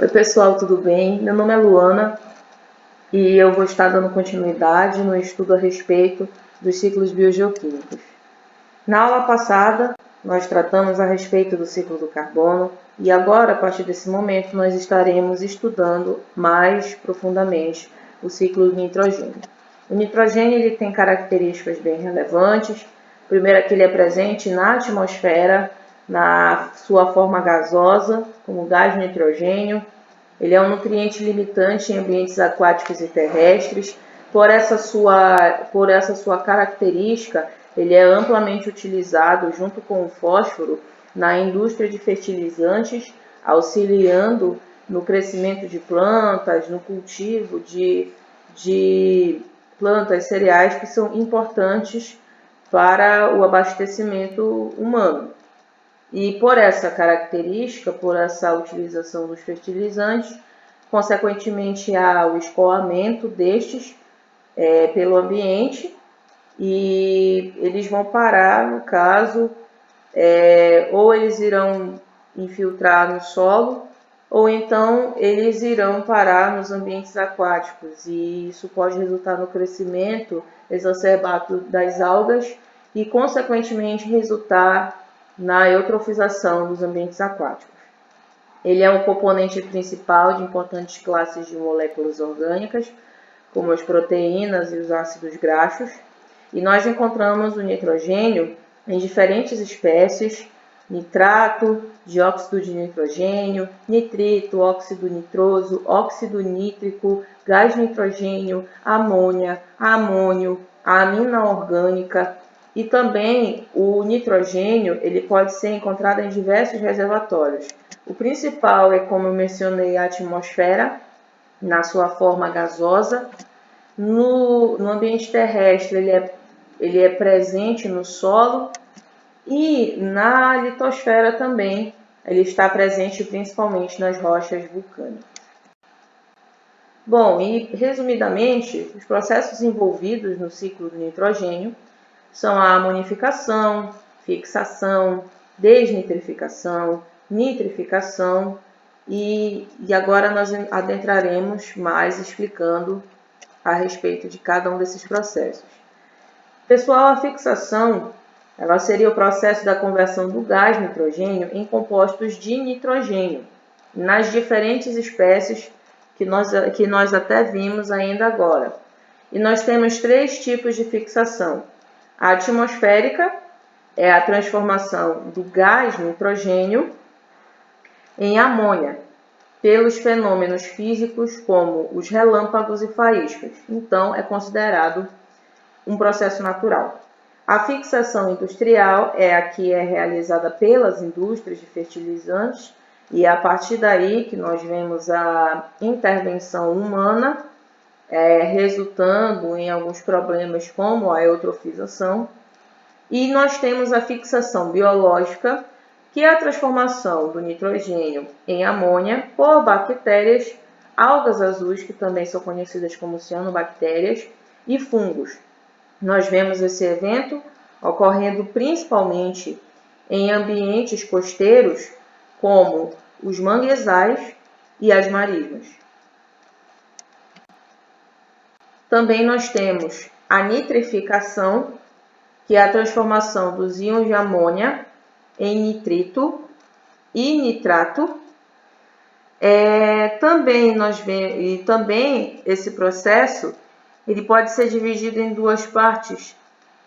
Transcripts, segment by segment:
Oi pessoal, tudo bem? Meu nome é Luana e eu vou estar dando continuidade no estudo a respeito dos ciclos biogeoquímicos. Na aula passada, nós tratamos a respeito do ciclo do carbono e agora, a partir desse momento, nós estaremos estudando mais profundamente o ciclo do nitrogênio. O nitrogênio ele tem características bem relevantes. Primeiro, é que ele é presente na atmosfera, na sua forma gasosa, como gás nitrogênio. Ele é um nutriente limitante em ambientes aquáticos e terrestres. Por essa sua característica, ele é amplamente utilizado junto com o fósforo na indústria de fertilizantes, auxiliando no crescimento de plantas, no cultivo de plantas cereais que são importantes para o abastecimento humano. E por essa característica, por essa utilização dos fertilizantes, consequentemente há o escoamento destes pelo ambiente e eles vão parar, no caso, ou eles irão infiltrar no solo, ou então eles irão parar nos ambientes aquáticos, e isso pode resultar no crescimento exacerbado das algas e, consequentemente, resultar na eutrofização dos ambientes aquáticos. Ele é um componente principal de importantes classes de moléculas orgânicas, como as proteínas e os ácidos graxos, e nós encontramos o nitrogênio em diferentes espécies: nitrato, dióxido de nitrogênio, nitrito, óxido nitroso, óxido nítrico, gás nitrogênio, amônia, amônio, a amina orgânica. E também o nitrogênio ele pode ser encontrado em diversos reservatórios. O principal é, como eu mencionei, a atmosfera, na sua forma gasosa. No ambiente terrestre ele é presente no solo e na litosfera também ele está presente principalmente nas rochas vulcânicas. Bom, e resumidamente, os processos envolvidos no ciclo do nitrogênio são a amonificação, fixação, desnitrificação, nitrificação e agora nós adentraremos mais explicando a respeito de cada um desses processos. Pessoal, a fixação ela seria o processo da conversão do gás nitrogênio em compostos de nitrogênio, nas diferentes espécies que nós até vimos ainda agora. E nós temos três tipos de fixação. A atmosférica é a transformação do gás nitrogênio em amônia, pelos fenômenos físicos como os relâmpagos e faíscas. Então, é considerado um processo natural. A fixação industrial é a que é realizada pelas indústrias de fertilizantes e é a partir daí que nós vemos a intervenção humana, resultando em alguns problemas como a eutrofização. E nós temos a fixação biológica, que é a transformação do nitrogênio em amônia por bactérias, algas azuis, que também são conhecidas como cianobactérias, e fungos. Nós vemos esse evento ocorrendo principalmente em ambientes costeiros, como os manguezais e as marismas. Também nós temos a nitrificação, que é a transformação dos íons de amônia em nitrito e nitrato. Também esse processo ele pode ser dividido em duas partes,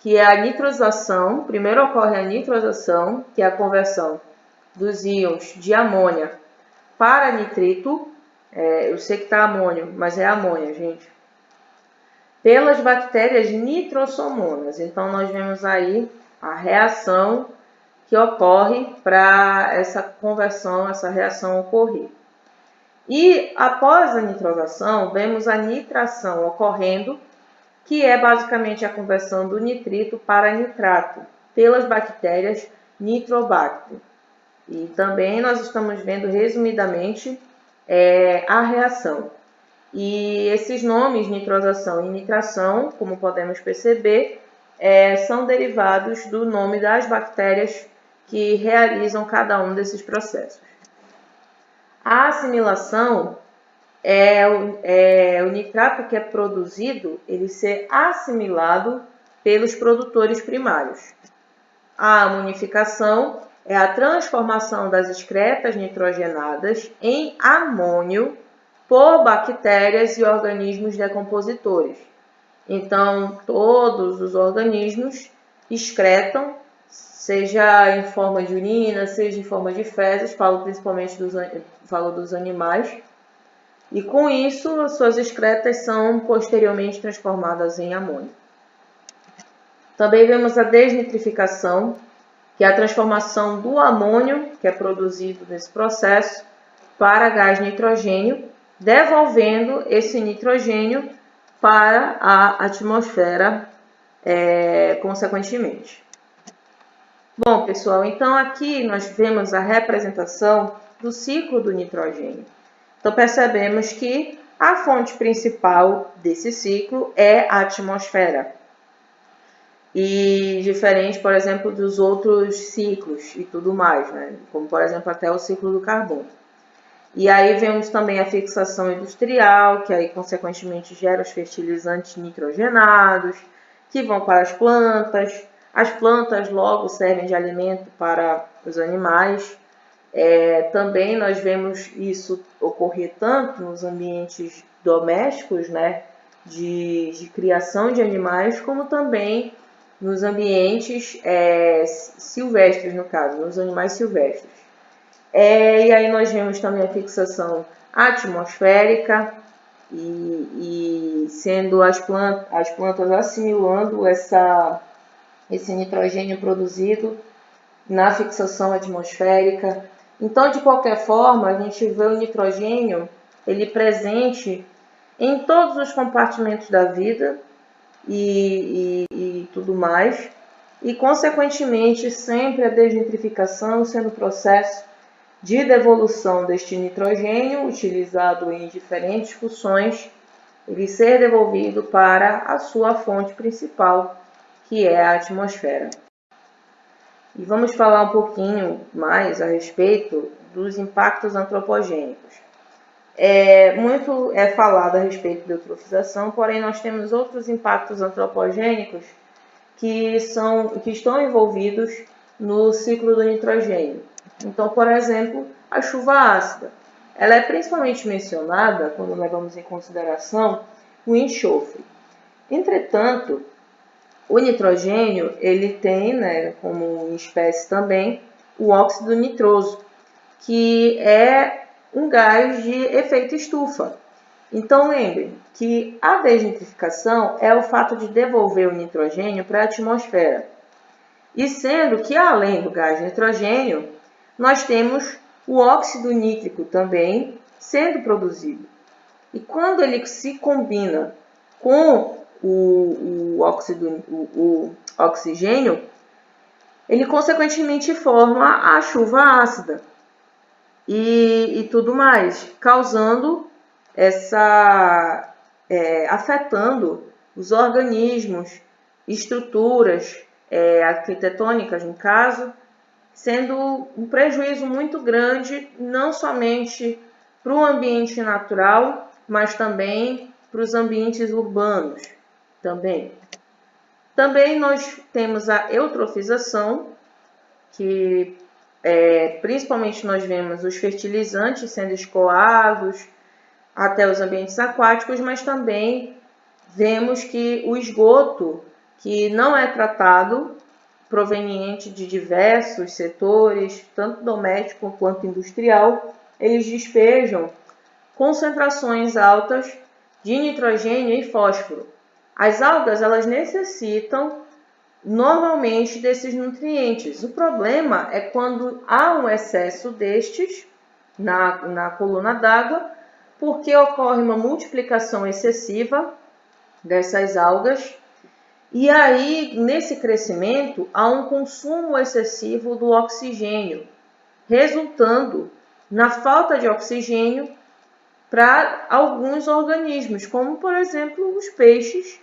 que é a nitrosação. Primeiro ocorre a nitrosação, que é a conversão dos íons de amônia para nitrito. Eu sei que está amônio, mas é amônia, gente. Pelas bactérias nitrossomonas. Então, nós vemos aí a reação que ocorre para essa conversão, essa reação ocorrer. E após a nitrosação, vemos a nitração ocorrendo, que é basicamente a conversão do nitrito para nitrato, pelas bactérias Nitrobacter. E também nós estamos vendo resumidamente a reação. E esses nomes, nitrosação e nitração, como podemos perceber, são derivados do nome das bactérias que realizam cada um desses processos. A assimilação é o nitrato que é produzido, ele ser assimilado pelos produtores primários. A amonificação é a transformação das excretas nitrogenadas em amônio por bactérias e organismos decompositores. Então, todos os organismos excretam, seja em forma de urina, seja em forma de fezes, falo principalmente dos animais, e com isso as suas excretas são posteriormente transformadas em amônio. Também vemos a desnitrificação, que é a transformação do amônio, que é produzido nesse processo, para gás nitrogênio, devolvendo esse nitrogênio para a atmosfera, consequentemente. Bom, pessoal, então aqui nós vemos a representação do ciclo do nitrogênio. Então, percebemos que a fonte principal desse ciclo é a atmosfera. E diferente, por exemplo, dos outros ciclos e tudo mais, né? Como, por exemplo, até o ciclo do carbono. E aí vemos também a fixação industrial, que aí, consequentemente, gera os fertilizantes nitrogenados, que vão para as plantas. As plantas logo servem de alimento para os animais. Também nós vemos isso ocorrer tanto nos ambientes domésticos, né, de criação de animais, como também nos ambientes silvestres, no caso, nos animais silvestres. E aí nós vemos também a fixação atmosférica e sendo as plantas assimilando esse nitrogênio produzido na fixação atmosférica. Então, de qualquer forma, a gente vê o nitrogênio ele presente em todos os compartimentos da vida e tudo mais, e, consequentemente, sempre a desnitrificação sendo o processo de devolução deste nitrogênio, utilizado em diferentes funções, ele ser devolvido para a sua fonte principal, que é a atmosfera. E vamos falar um pouquinho mais a respeito dos impactos antropogênicos. Muito é falado a respeito da eutrofização, porém nós temos outros impactos antropogênicos que estão envolvidos no ciclo do nitrogênio. Então, por exemplo, a chuva ácida. Ela é principalmente mencionada quando levamos em consideração o enxofre. Entretanto, o nitrogênio ele tem, né, como espécie também, o óxido nitroso, que é um gás de efeito estufa. Então, lembrem que a desnitrificação é o fato de devolver o nitrogênio para a atmosfera. E sendo que, além do gás nitrogênio, nós temos o óxido nítrico também sendo produzido. E quando ele se combina com o oxigênio, ele consequentemente forma a chuva ácida e tudo mais, causando afetando os organismos, estruturas arquitetônicas, no caso, sendo um prejuízo muito grande, não somente para o ambiente natural, mas também para os ambientes urbanos. Também nós temos a eutrofização, que principalmente nós vemos os fertilizantes sendo escoados até os ambientes aquáticos, mas também vemos que o esgoto, que não é tratado, proveniente de diversos setores, tanto doméstico quanto industrial, eles despejam concentrações altas de nitrogênio e fósforo. As algas elas necessitam normalmente desses nutrientes. O problema é quando há um excesso destes na coluna d'água, porque ocorre uma multiplicação excessiva dessas algas. E aí, nesse crescimento, há um consumo excessivo do oxigênio, resultando na falta de oxigênio para alguns organismos, como, por exemplo, os peixes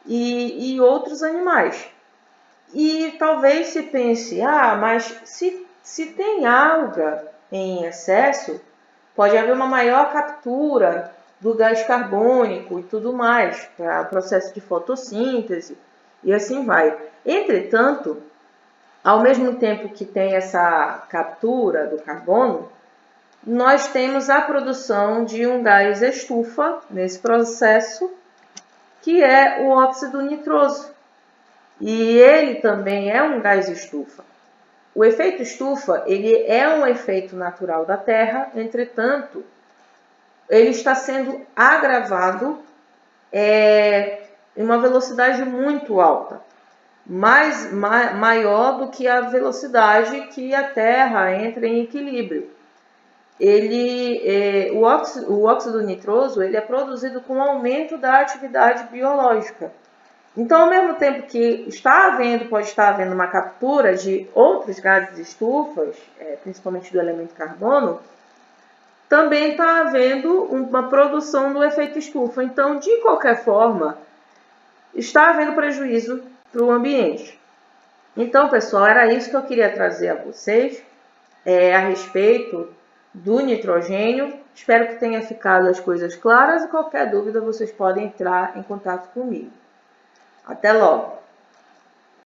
e outros animais. E talvez se pense, mas se tem alga em excesso, pode haver uma maior captura do gás carbônico e tudo mais, para o processo de fotossíntese, e assim vai. Entretanto, ao mesmo tempo que tem essa captura do carbono, nós temos a produção de um gás estufa nesse processo, que é o óxido nitroso. E ele também é um gás estufa. O efeito estufa, ele é um efeito natural da Terra, entretanto, ele está sendo agravado em uma velocidade muito alta, maior do que a velocidade que a Terra entra em equilíbrio. O óxido nitroso ele é produzido com o aumento da atividade biológica. Então, ao mesmo tempo que pode estar havendo uma captura de outros gases estufas, principalmente do elemento carbono, também está havendo uma produção do efeito estufa. Então, de qualquer forma, está havendo prejuízo para o ambiente. Então, pessoal, era isso que eu queria trazer a vocês a respeito do nitrogênio. Espero que tenha ficado as coisas claras e qualquer dúvida vocês podem entrar em contato comigo. Até logo!